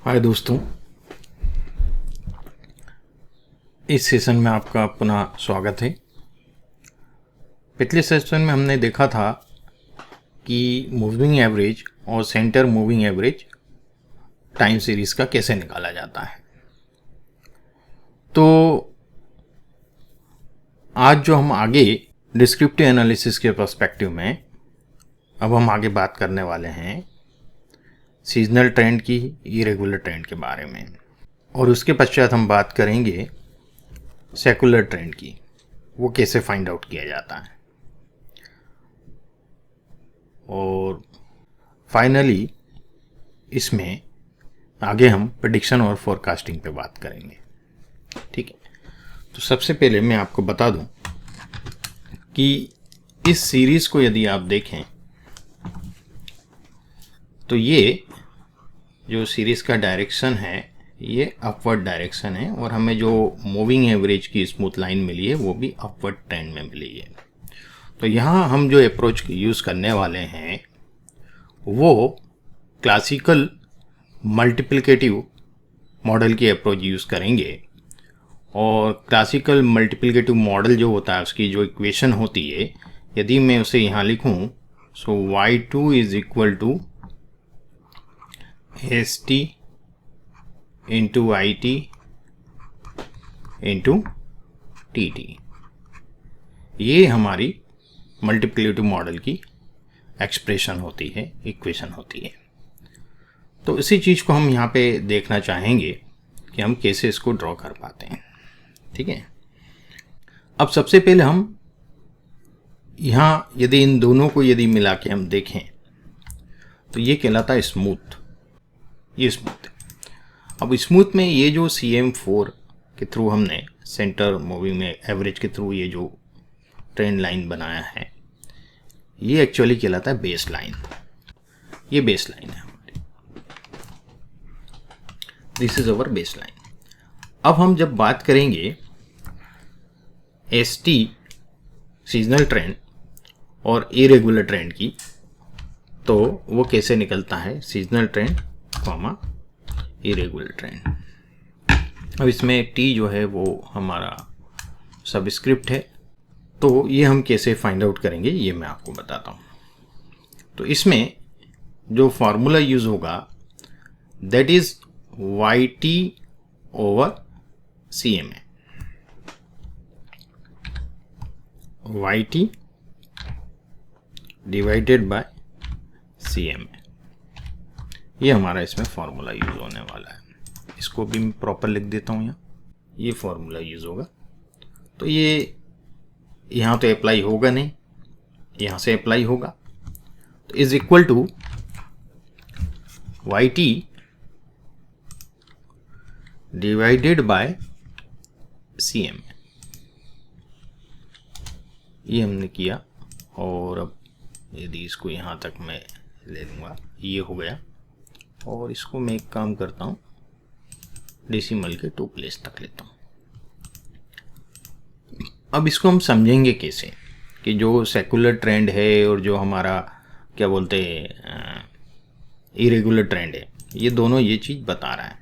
हाय दोस्तों, इस सेशन में आपका पुनः स्वागत है। पिछले सेशन में हमने देखा था कि मूविंग एवरेज और centre moving average time series का कैसे निकाला जाता है। तो आज जो हम आगे डिस्क्रिप्टिव एनालिसिस के पर्सपेक्टिव में अब हम आगे बात करने वाले हैं सीजनल ट्रेंड की, इरेगुलर ट्रेंड के बारे में, और उसके पश्चात हम बात करेंगे सेकुलर ट्रेंड की, वो कैसे फाइंड आउट किया जाता है, और फाइनली इसमें आगे हम प्रेडिक्शन और फोरकास्टिंग पे बात करेंगे। ठीक है, तो सबसे पहले मैं आपको बता दूं कि इस सीरीज को यदि आप देखें तो ये जो सीरीज का डायरेक्शन है ये अपवर्ड डायरेक्शन है, और हमें जो मूविंग एवरेज की स्मूथ लाइन मिली है वो भी अपवर्ड ट्रेंड में मिली है। तो यहाँ हम जो अप्रोच यूज़ करने वाले हैं वो क्लासिकल मल्टीप्लिकेटिव मॉडल की अप्रोच यूज़ करेंगे। और क्लासिकल मल्टीप्लिकेटिव मॉडल जो होता है उसकी जो इक्वेशन होती है, यदि मैं उसे यहाँ लिखूँ, so y2 is equal to ST into IT into TT, ये हमारी मल्टीप्लिकेटिव मॉडल की एक्सप्रेशन होती है, इक्वेशन होती है। तो इसी चीज़ को हम यहाँ पे देखना चाहेंगे कि हम कैसे इसको ड्रॉ कर पाते हैं। ठीक है, अब सबसे पहले हम यहाँ यदि इन दोनों को यदि मिला के हम देखें तो ये कहलाता है स्मूथ। ये स्मूथ है। अब स्मूथ में ये जो CM4 के थ्रू हमने सेंटर मूविंग में एवरेज के थ्रू ये जो ट्रेंड लाइन बनाया है, ये एक्चुअली कहलाता है बेस लाइन। ये बेस लाइन है हमारी, this is our base line. अब हम जब बात करेंगे ST सीजनल ट्रेंड और इरेगुलर ट्रेंड की, तो वो कैसे निकलता है seasonal trend comma irregular trend. अब इसमें T जो है वो हमारा सबस्क्रिप्ट है, तो ये हम कैसे फाइंड आउट करेंगे ये मैं आपको बताता हूँ। तो इसमें जो फार्मूला यूज होगा that is YT over CMA। YT divided by CMA, ये हमारा इसमें फार्मूला यूज होने वाला है। इसको भी मैं प्रॉपर लिख देता हूँ यहाँ, ये फार्मूला यूज होगा। तो ये यहाँ तो अप्लाई होगा नहीं, यहाँ से अप्लाई होगा। तो is equal to YT divided by CMA, ये हमने किया। और अब यदि इसको यहाँ तक मैं ले लूँगा, ये हो गया। और इसको मैं एक काम करता हूँ, डेसिमल के 2 प्लेस तक लेता हूँ। अब इसको हम समझेंगे कैसे कि जो सेकुलर ट्रेंड है और जो हमारा क्या बोलते हैं इरेगुलर ट्रेंड है, ये दोनों ये चीज़ बता रहा है।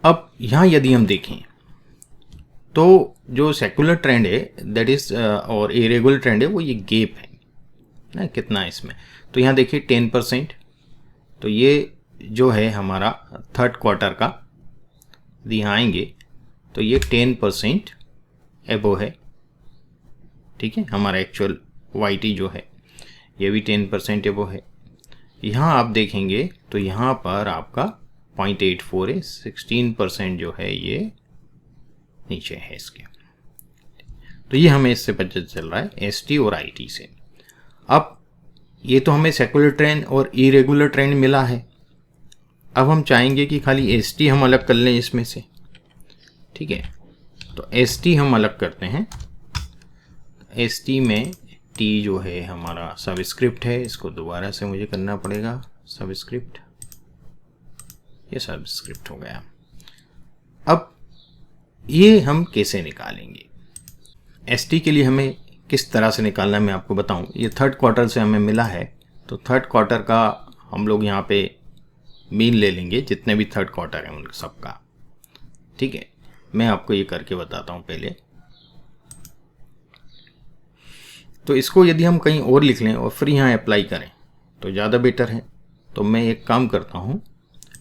अब यहाँ यदि हम देखें तो जो सेकुलर ट्रेंड है दैट इज और इरेगुलर ट्रेंड है वो ये गैप है ना, कितना है इसमें। तो यहाँ देखिए 10%, तो ये जो है हमारा थर्ड क्वार्टर का यदि यहाँ आएंगे तो ये 10% एबो है। ठीक है, हमारा एक्चुअल YT जो है ये भी 10% एबो है। यहाँ आप देखेंगे तो यहाँ पर आपका 0.84 है, 16% जो है ये नीचे है इसके। तो ये हमें इससे पता चल रहा है ST और IT से। अब ये तो हमें सेकुलर ट्रेंड और इरेगुलर ट्रेंड मिला है। अब हम चाहेंगे कि खाली ST हम अलग कर लें इसमें से। ठीक है, तो ST हम अलग करते हैं। ST में T जो है हमारा सबस्क्रिप्ट है, इसको दोबारा से मुझे करना पड़ेगा सबस्क्रिप्ट, ये सबस्क्रिप्ट हो गया। अब ये हम कैसे निकालेंगे, ST के लिए हमें किस तरह से निकालना है मैं आपको बताऊं। ये थर्ड क्वार्टर से हमें मिला है, तो थर्ड क्वार्टर का हम लोग यहाँ पे मीन ले लेंगे जितने भी थर्ड क्वार्टर हैं उन सबका। ठीक है, मैं आपको ये करके बताता हूँ पहले। तो इसको यदि हम कहीं और लिख लें और फिर यहाँ अप्लाई करें तो ज़्यादा बेटर है। तो मैं एक काम करता हूँ,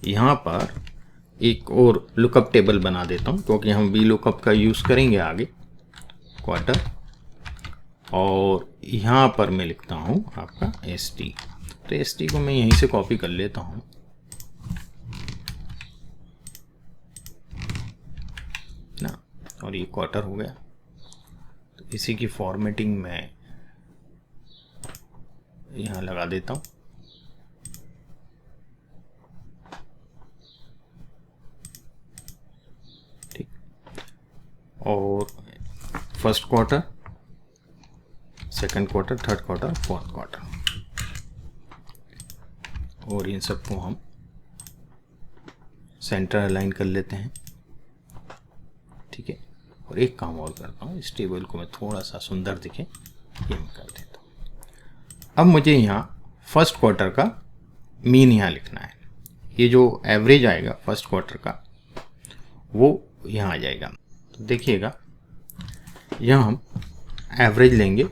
यहाँ पर एक और लुकअप टेबल बना देता हूँ, क्योंकि हम वी लुकअप का यूज़ करेंगे आगे क्वार्टर। और यहाँ पर मैं लिखता हूँ आपका एस टी। तो एस टी को मैं यहीं से कॉपी कर लेता हूँ ना, और ये क्वार्टर हो गया। तो इसी की फॉर्मेटिंग मैं यहाँ लगा देता हूँ। ठीक, और first quarter, second quarter, third quarter, fourth quarter, और इन सबको हम सेंटर अलाइन कर लेते हैं। ठीक है, और एक काम और करता हूँ, इस टेबल को मैं थोड़ा सा सुंदर दिखे ये मैं कर देता हूँ। अब मुझे यहाँ फर्स्ट क्वार्टर का मीन यहाँ लिखना है। ये जो एवरेज आएगा फर्स्ट क्वार्टर का वो यहाँ आ जाएगा। तो देखिएगा, यहाँ हम एवरेज लेंगे,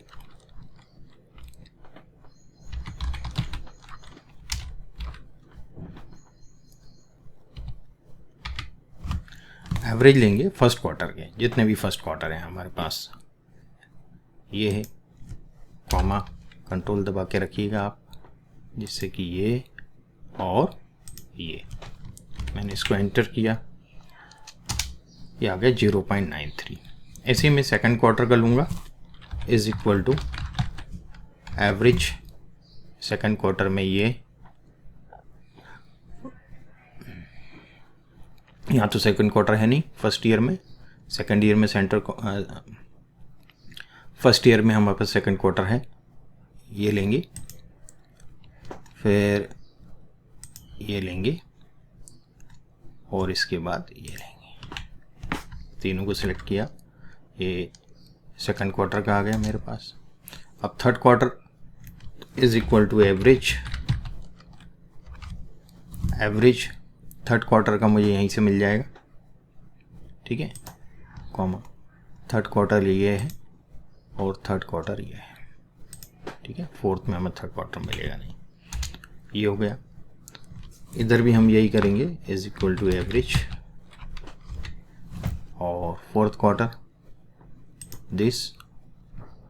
एवरेज लेंगे फर्स्ट क्वार्टर के, जितने भी फर्स्ट क्वार्टर हैं हमारे पास। ये है, कॉमा कंट्रोल दबा के रखिएगा आप, जिससे कि ये और ये, मैंने इसको एंटर किया, ये आ गया 0.93। ऐसे ही मैं सेकंड क्वार्टर का लूँगा, is equal to average second quarter में ये, यहाँ तो सेकंड क्वार्टर है नहीं फर्स्ट ईयर में, सेकंड ईयर में फर्स्ट ईयर में हमारे पास सेकंड क्वार्टर है, ये लेंगे, फिर ये लेंगे और इसके बाद ये लेंगे। तीनों को सिलेक्ट किया, ये सेकंड क्वार्टर का आ गया मेरे पास। अब third quarter is equal to average, average third quarter का मुझे यहीं से मिल जाएगा। ठीक है, कॉमा थर्ड क्वार्टर ये है और थर्ड क्वार्टर ये है। ठीक है, फोर्थ में हमें थर्ड क्वार्टर मिलेगा नहीं, ये हो गया। इधर भी हम यही करेंगे, इज इक्वल टू एवरेज और फोर्थ क्वार्टर, दिस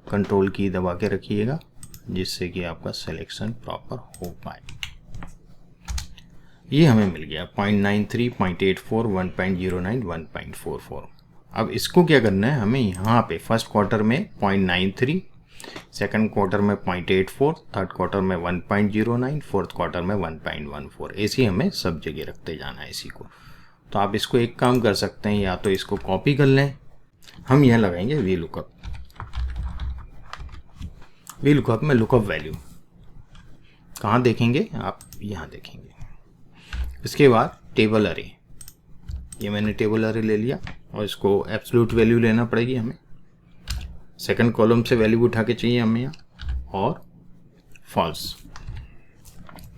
कंट्रोल की दबा के रखिएगा जिससे कि आपका सिलेक्शन प्रॉपर हो पाए। ये हमें मिल गया 0.93, 0.84, 1.09, 1.44। अब इसको क्या करना है, हमें यहाँ पे फर्स्ट क्वार्टर में 0.93, सेकंड क्वार्टर में 0.84, थर्ड क्वार्टर में 1.09, फोर्थ क्वार्टर में 1.14, ऐसे हमें सब जगह रखते जाना है इसी को। तो आप इसको एक काम कर सकते हैं, या तो इसको कॉपी कर लें, हम यहाँ लगाएंगे वी लुकअप। वी लुकअप में लुकअप वैल्यू कहाँ देखेंगे आप, यहाँ देखेंगे। इसके बाद टेबल अरे, ये मैंने टेबल अरे ले लिया और इसको एब्सोल्यूट वैल्यू लेना पड़ेगी हमें। सेकंड कॉलम से वैल्यू उठा के चाहिए हमें यहाँ, और फॉल्स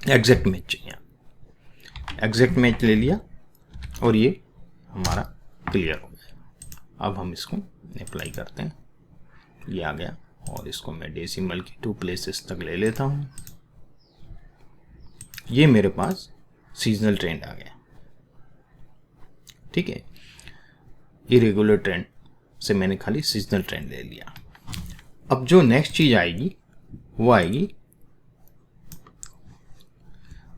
एग्जैक्ट मैच चाहिए। एग्जैक्ट मैच ले लिया और ये हमारा क्लियर हो गया। अब हम इसको अप्लाई करते हैं, ये आ गया, और इसको मैं डेसिमल की 2 प्लेसेस तक ले लेता हूँ। ये मेरे पास सीजनल ट्रेंड आ गया। ठीक है, इरेगुलर ट्रेंड से मैंने खाली सीजनल ट्रेंड ले लिया। अब जो नेक्स्ट चीज आएगी वो आएगी,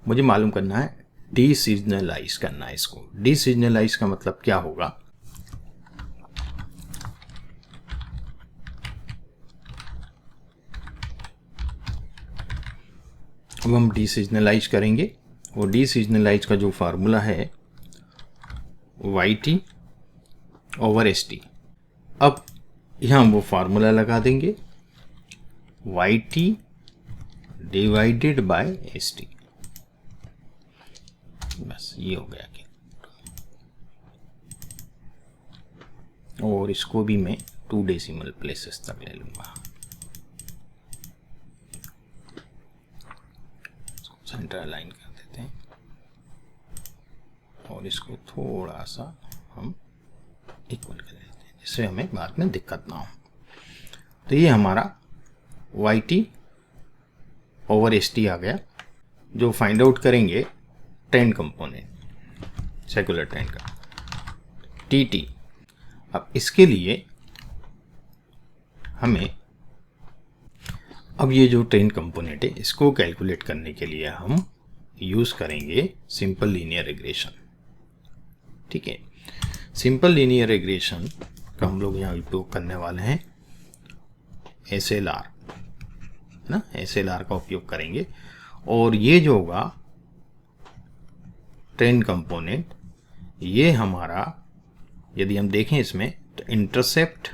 मुझे मालूम करना है, डी सीजनलाइज करना है इसको। डी सीजनलाइज का मतलब क्या होगा, अब हम डी सीजनलाइज करेंगे। और डी सीजनलाइज का जो फार्मूला है YT ओवर ST। अब यहाँ वो फार्मूला लगा देंगे, YT डिवाइडेड बाय ST, बस ये हो गया कि। और इसको भी मैं 2 डेसिमल प्लेसेस तक ले लूँगा, सेंटर अलाइन कर देते हैं। और इसको थोड़ा सा हम इक्वल कर देते हैं जिससे हमें बाद में दिक्कत ना हो। तो ये हमारा YT ओवर ST आ गया, जो फाइंड आउट करेंगे ट्रेंड कंपोनेंट सेकुलर ट्रेंड का TT। अब इसके लिए हमें अब ये जो ट्रेंड कंपोनेंट है इसको कैलकुलेट करने के लिए हम यूज़ करेंगे सिंपल लीनियर रिग्रेशन। ठीक है, सिंपल लीनियर रिग्रेशन का हम लोग यहाँ उपयोग करने वाले हैं SLR, है ना, SLR का उपयोग करेंगे। और ये जो होगा ट्रेंड कंपोनेंट, ये हमारा यदि हम देखें इसमें तो इंटरसेप्ट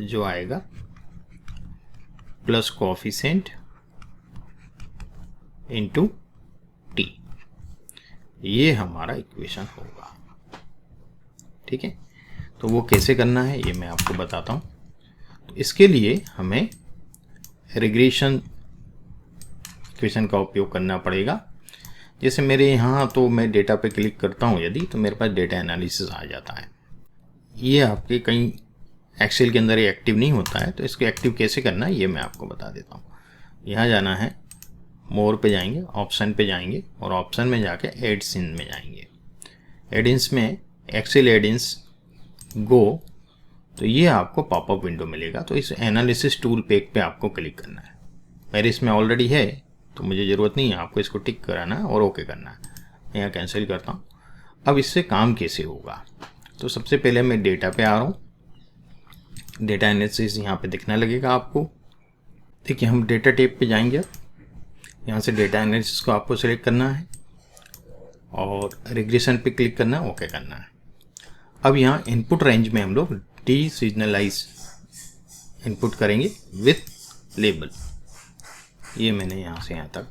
जो आएगा प्लस कोएफिशिएंट इनटू T, ये हमारा इक्वेशन होगा। ठीक है, तो वो कैसे करना है ये मैं आपको बताता हूँ। तो इसके लिए हमें रिग्रेशन इक्वेशन का उपयोग करना पड़ेगा। जैसे मेरे यहाँ तो मैं डेटा पे क्लिक करता हूँ यदि, तो मेरे पास डेटा एनालिसिस आ जाता है। ये आपके कहीं एक्सेल के अंदर ये एक्टिव नहीं होता है, तो इसको एक्टिव कैसे करना है ये मैं आपको बता देता हूँ। यहाँ जाना है, मोर पे जाएंगे, ऑप्शन पे जाएंगे और ऑप्शन में जाके एड्स इन में जाएंगे। एडिंस में एक्सेल एडिंस गो, तो ये आपको पॉपअप विंडो मिलेगा। तो इस एनालिसिस टूल पेज पे आपको क्लिक करना है। मेरे इसमें ऑलरेडी है तो मुझे ज़रूरत नहीं है, आपको इसको टिक कराना है और ओके करना है। मैं यहाँ कैंसिल करता हूँ। अब इससे काम कैसे होगा, तो सबसे पहले मैं डेटा पे आ रहा हूँ। डेटा एनालिसिस यहाँ पे दिखने लगेगा आपको। देखिए हम डेटा टेप पे जाएंगे। यहाँ से डेटा एनालिसिस को आपको सेलेक्ट करना है और रिग्रेशन पे क्लिक करना है, ओके करना है। अब यहाँ इनपुट रेंज में हम लोग डीसीजनलाइज इनपुट करेंगे विथ लेबल। ये मैंने यहाँ से यहाँ तक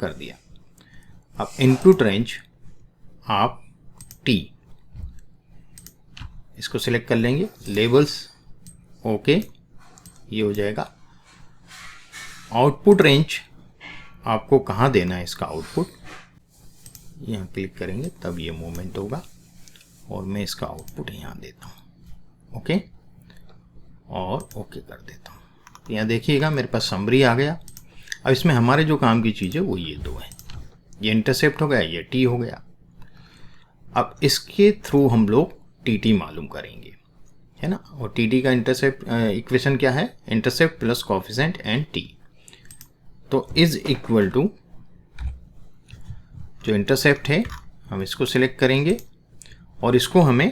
कर दिया। अब इनपुट रेंज आप T इसको सिलेक्ट कर लेंगे, लेबल्स ओके, ये हो जाएगा। आउटपुट रेंज आपको कहाँ देना है इसका आउटपुट, यहाँ क्लिक करेंगे तब ये मूवमेंट होगा और मैं इसका आउटपुट यहाँ देता हूँ, ओके, और ओके कर देता हूँ। तो यहाँ देखिएगा मेरे पास समरी आ गया। अब इसमें हमारे जो काम की चीज़ है वो ये दो है, ये इंटरसेप्ट हो गया, ये T हो गया। अब इसके थ्रू हम लोग TT मालूम करेंगे, है ना। और TT का इंटरसेप्ट इक्वेशन क्या है, intercept plus coefficient and T। तो इज इक्वल टू जो इंटरसेप्ट है हम इसको सिलेक्ट करेंगे और इसको हमें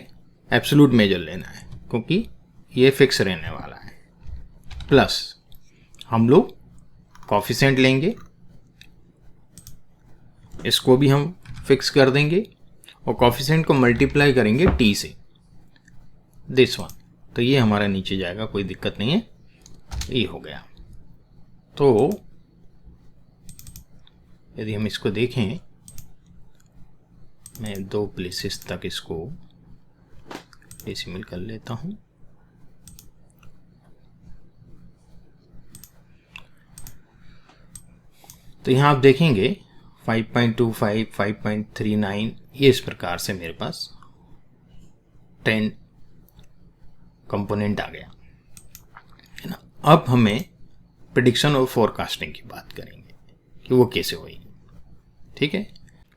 एब्सोल्यूट मेजर लेना है क्योंकि ये फिक्स रहने वाला है, प्लस हम लोग कोएफिशिएंट लेंगे, इसको भी हम फिक्स कर देंगे और कोएफिशिएंट को मल्टीप्लाई करेंगे T से, दिस वन। तो ये हमारा नीचे जाएगा, कोई दिक्कत नहीं है, ये हो गया। तो यदि हम इसको देखें, मैं 2 प्लेसेस तक इसको डेसिमल कर लेता हूँ। तो यहाँ आप देखेंगे 5.25, 5.39 ये इस प्रकार से मेरे पास ट्रेंड कंपोनेंट आ गया, है ना। अब हमें प्रेडिक्शन और फोरकास्टिंग की बात करेंगे कि वो कैसे होगी। ठीक है,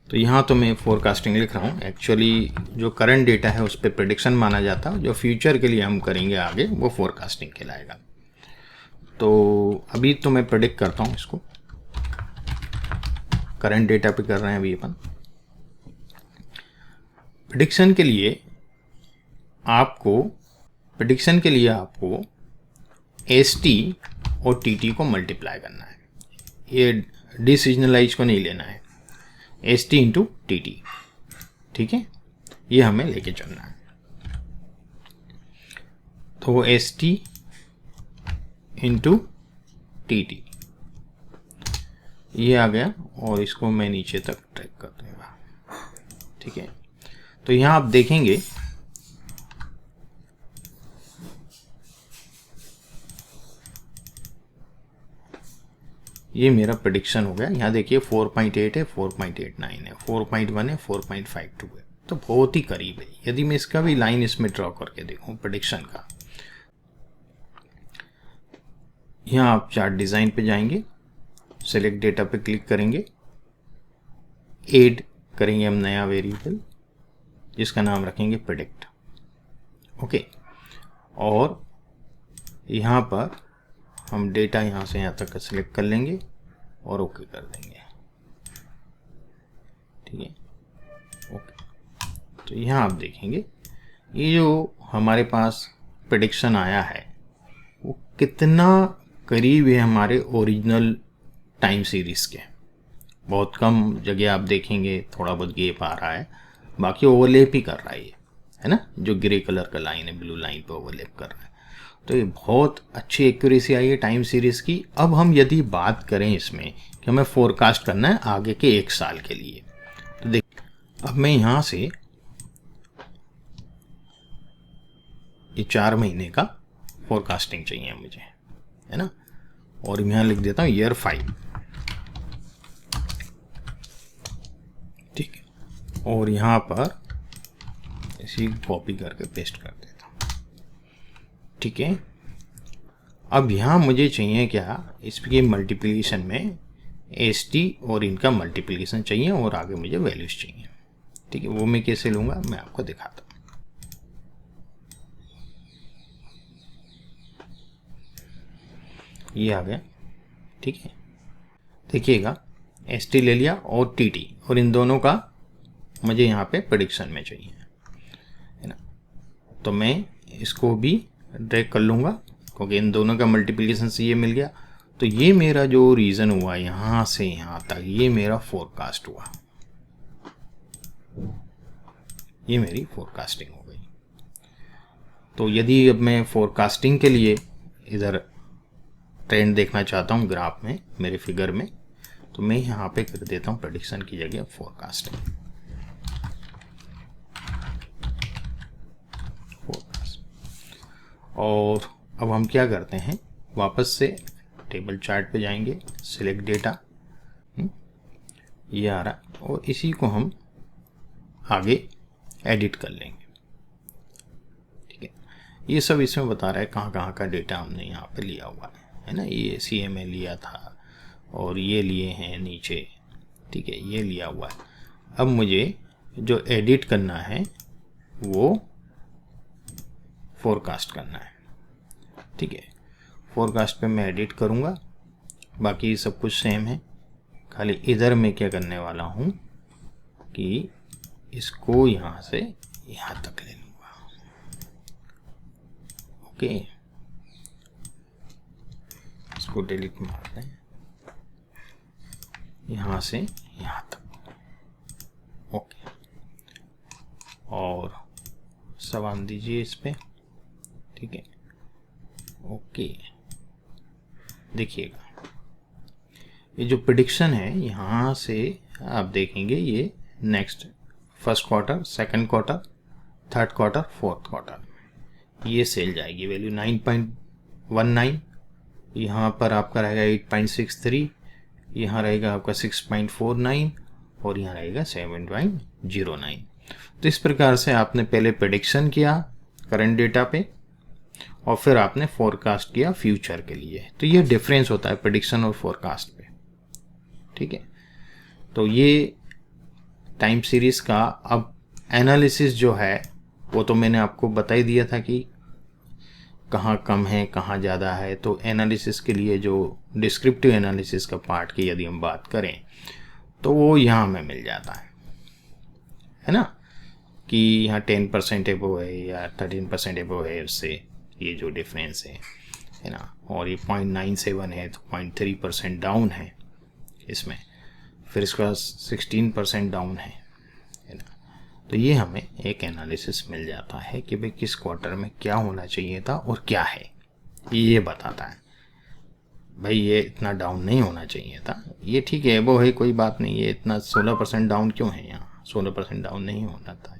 तो यहाँ तो मैं फोरकास्टिंग लिख रहा हूँ। एक्चुअली जो करंट डेटा है उस पर प्रेडिक्शन माना जाता है, जो फ्यूचर के लिए हम करेंगे आगे वो फोरकास्टिंग कहलाएगा। तो अभी तो मैं प्रेडिक्ट करता हूँ इसको, करंट डेटा पे कर रहे हैं अभी अपन। प्रेडिक्शन के लिए आपको ST और TT को मल्टीप्लाई करना है। ये डिसीजनलाइज को नहीं लेना है, ST इंटू TT। ठीक है, ये हमें लेके चलना है। तो ST इंटू TT ये आ गया और इसको मैं नीचे तक ट्रैक कर दूंगा। ठीक है, तो यहाँ आप देखेंगे ये मेरा प्रेडिक्शन हो गया। यहाँ देखिए 4.8 है, 4.89 है, 4.1 है, 4.52 है। तो बहुत ही करीब है। यदि मैं इसका भी लाइन इसमें ड्रॉ करके देखूं प्रेडिक्शन का, यहाँ आप चार्ट डिज़ाइन पे जाएंगे, सेलेक्ट डेटा पे क्लिक करेंगे, ऐड करेंगे हम नया वेरिएबल जिसका नाम रखेंगे प्रेडिक्ट। ओके, और यहाँ पर हम डेटा यहाँ से यहाँ तक सेलेक्ट कर लेंगे और ओके कर देंगे। ठीक है, ओके। तो यहाँ आप देखेंगे ये जो हमारे पास प्रेडिक्शन आया है वो कितना करीब है हमारे ओरिजिनल टाइम सीरीज के। बहुत कम जगह आप देखेंगे थोड़ा बहुत गैप आ रहा है, बाकी ओवरलैप ही कर रहा है ना, जो ग्रे कलर का लाइन है ब्लू लाइन पे ओवरलैप कर रहा है। तो ये बहुत अच्छी एक्यूरेसी आई है टाइम सीरीज की। अब हम यदि बात करें इसमें कि हमें फोरकास्ट करना है आगे के 1 साल के लिए, तो देख अब मैं यहाँ से ये 4 महीने का फोरकास्टिंग चाहिए मुझे, है ना, और यहाँ लिख देता हूँ ईयर 5। ठीक है, और यहाँ पर इसी कॉपी करके पेस्ट कर देता हूँ। ठीक है, अब यहाँ मुझे चाहिए क्या, इसकी मल्टीप्लिकेशन में ST और इनका मल्टीप्लिकेशन चाहिए और आगे मुझे वैल्यूज चाहिए। ठीक है, वो मैं कैसे लूँगा मैं आपको दिखाता हूँ। ये आ गया। ठीक है, देखिएगा ST ले लिया और TT, और इन दोनों का मुझे यहाँ पे प्रेडिक्शन में चाहिए, है ना। तो मैं इसको भी ड्रैग कर लूँगा क्योंकि इन दोनों का मल्टीप्लिकेशन से ये मिल गया। तो ये मेरा जो रीज़न हुआ यहाँ से यहाँ तक, ये मेरा फोरकास्ट हुआ, ये मेरी फोरकास्टिंग हो गई। तो यदि अब मैं फोरकास्टिंग के लिए इधर ट्रेंड देखना चाहता हूँ ग्राफ में, मेरे फिगर में, तो मैं यहाँ पे कर देता हूँ प्रेडिक्शन की जगह फोरकास्टिंग। और अब हम क्या करते हैं, वापस से टेबल चार्ट पे जाएंगे, सिलेक्ट डेटा, ये आ रहा, और इसी को हम आगे एडिट कर लेंगे। ठीक है, ये सब इसमें बता रहा है कहाँ कहाँ का डेटा हमने यहाँ पे लिया हुआ है ना। ये CMA लिया था और ये लिए हैं नीचे। ठीक है, ये लिया हुआ है। अब मुझे जो एडिट करना है वो फोरकास्ट करना है। ठीक है, फोरकास्ट पे मैं एडिट करूँगा, बाकी सब कुछ सेम है, खाली इधर मैं क्या करने वाला हूँ कि इसको यहाँ से यहाँ तक ले लूँगा। ओके, इसको डिलीट मार दें, यहाँ से यहाँ तक। ओके, और सवाल दीजिए इस पे। ठीक है, ओके, देखिएगा ये जो प्रेडिक्शन है यहाँ से आप देखेंगे ये next first quarter, second quarter, third quarter, fourth quarter ये सेल जाएगी। वैल्यू 9.19, यहाँ पर आपका रहेगा 8.63, यहाँ रहेगा आपका 6.49 और यहाँ रहेगा 7.09। तो इस प्रकार से आपने पहले प्रेडिक्शन किया करंट डेटा पे और फिर आपने फोरकास्ट किया फ्यूचर के लिए। तो ये डिफरेंस होता है प्रेडिक्शन और फोरकास्ट पे। ठीक है, तो ये टाइम सीरीज का अब एनालिसिस जो है वो तो मैंने आपको बता ही दिया था कि कहाँ कम है कहाँ ज़्यादा है। तो एनालिसिस के लिए जो डिस्क्रिप्टिव एनालिसिस का पार्ट की यदि हम बात करें तो वो यहाँ में मिल जाता है ना, कि यहाँ 10% एबो है या 13% एबो है, उससे ये जो डिफरेंस है ना। और ये 0.97 है तो 0.3% डाउन है इसमें, फिर इसका 16% डाउन है ना। तो ये हमें एक एनालिसिस मिल जाता है कि भाई किस क्वार्टर में क्या होना चाहिए था और क्या है, ये बताता है। भाई ये इतना डाउन नहीं होना चाहिए था, ये ठीक है वो है कोई बात नहीं, ये इतना 16% डाउन क्यों है, यहाँ 16% डाउन नहीं होना था।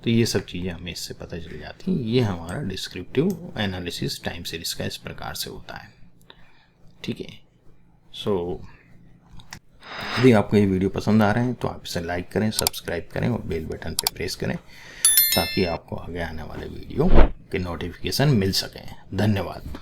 तो ये सब चीज़ें हमें इससे पता चल जाती हैं। ये हमारा डिस्क्रिप्टिव एनालिसिस टाइम सीरीज का इस प्रकार से होता है। ठीक है, सो यदि आपको ये वीडियो पसंद आ रहे हैं तो आप इसे लाइक करें, सब्सक्राइब करें और बेल बटन पर प्रेस करें ताकि आपको आगे आने वाले वीडियो के नोटिफिकेशन मिल सकें। धन्यवाद।